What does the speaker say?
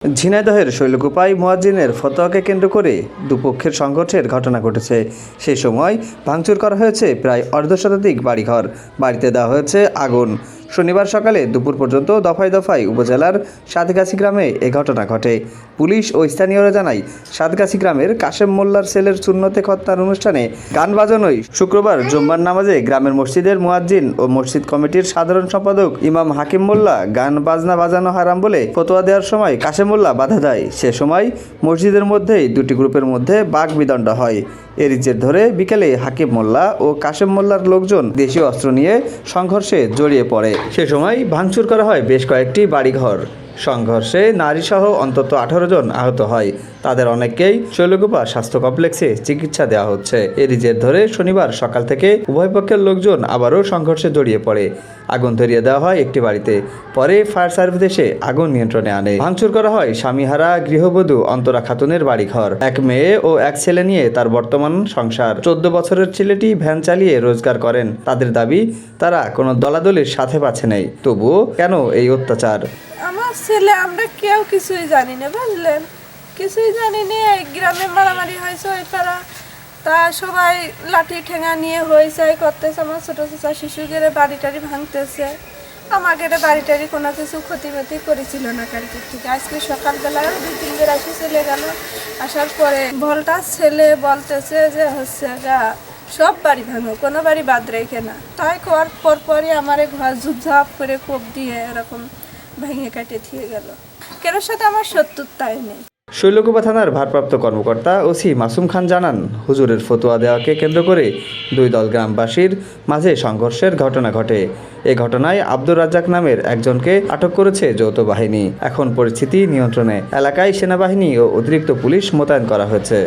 ঝিনাইদহের শৈলকুপায় মুয়াজ্জিনের ফতোয়াকে কেন্দ্র করে দুপক্ষের সংঘর্ষের ঘটনা ঘটেছে। সেই সময় ভাঙচুর করা হয়েছে প্রায় অর্ধশতাধিক বাড়িঘর, বাড়িতে দেওয়া হয়েছে আগুন। শনিবার সকালে দুপুর পর্যন্ত দফায় দফায় উপজেলার সাতগাছি গ্রামে এ ঘটনা ঘটে। পুলিশ ও স্থানীয়রা জানায়, সাতগাছি গ্রামের কাশেম মোল্লার ছেলের সুন্নতে খতনার অনুষ্ঠানে গান বাজানোয় শুক্রবার জুম্মার নামাজে গ্রামের মসজিদের মুয়াজ্জিন ও মসজিদ কমিটির সাধারণ সম্পাদক ইমাম হাকিম মোল্লা গান বাজনা বাজানো হারাম বলে ফতোয়া দেওয়ার সময় কাশেম মোল্লা বাধা দেয়। সে সময় মসজিদের মধ্যেই দুটি গ্রুপের মধ্যে বাকবিতণ্ড হয়। এর জের ধরে বিকেলে হাকিম মোল্লা ও কাশেম মোল্লার লোকজন দেশীয় অস্ত্র নিয়ে সংঘর্ষে জড়িয়ে পড়ে। সে সময় ভাঙচুর করা হয় বেশ কয়েকটি বাড়িঘর। সংঘর্ষে নারীসহ অন্তত 18 জন আহত হয়। তাদের অনেককেই শৈলকুপা স্বাস্থ্য কমপ্লেক্সে চিকিৎসা দেওয়া হচ্ছে। এর জের ধরে শনিবার সকাল থেকে উভয় পক্ষের লোকজন আবারও সংঘর্ষে জড়িয়ে পড়ে। আগুন ধরিয়ে দেওয়া হয় একটি বাড়িতে। পরে ফায়ার সার্ভিস এসে আগুন নিয়ন্ত্রণে আনে। ভাঙচুর করা হয় স্বামীহারা গৃহবধূ অন্তরা খাতুনের বাড়িঘর। এক মেয়ে ও এক ছেলে নিয়ে তার বর্তমান সংসার। 14 বছরের ছেলেটি ভ্যান চালিয়ে রোজগার করেন। তাদের দাবি, তারা কোনো দলাদলির সাথে পাচ্ছে নেই। তবুও কেন এই অত্যাচার? আমার ছেলে আমরা কেউ কিছুই জানি না, বুঝলেন, কিছুই জানি না। গ্রামে মারামারি হয়েছে ওই পাড়া, তা সবাই লাঠি ঠেঙা নিয়ে হয়েছে করতেছে। আমার ছোটো ছোটো শিশুদের বাড়ি টাড়ি ভাঙতেছে। আমাকে বাড়ি টাড়ি কোনো কিছু ক্ষতিমতি করেছিল না কালকের থেকে। আজকে সকালবেলায় 2-3 বার আসি চলে গেল। আসার পরে ভোল্টাস ছেলে বলতেছে যে হচ্ছে সব বাড়ি ভাঙো, কোনো বাড়ি বাদ রেখে না। তাই করার পরপরই আমার ঘর ঝুপঝাপ করে কোপ দিয়ে এরকম ভেঙে কাটে দিয়ে গেল। কেন সাথে আমার শত্রুতাই নেই। শৈলকুপা থানার ভারপ্রাপ্ত কর্মকর্তা ওসি মাসুম খান জানান, হুজুরের ফতোয়া দেওয়াকে কেন্দ্র করে দুই দল গ্রামবাসীর মাঝে সংঘর্ষের ঘটনা ঘটে। এ ঘটনায় আব্দুর রাজ্জাক নামের একজনকে আটক করেছে যৌথ বাহিনী। এখন পরিস্থিতি নিয়ন্ত্রণে। এলাকায় সেনাবাহিনী ও অতিরিক্ত পুলিশ মোতায়েন করা হয়েছে।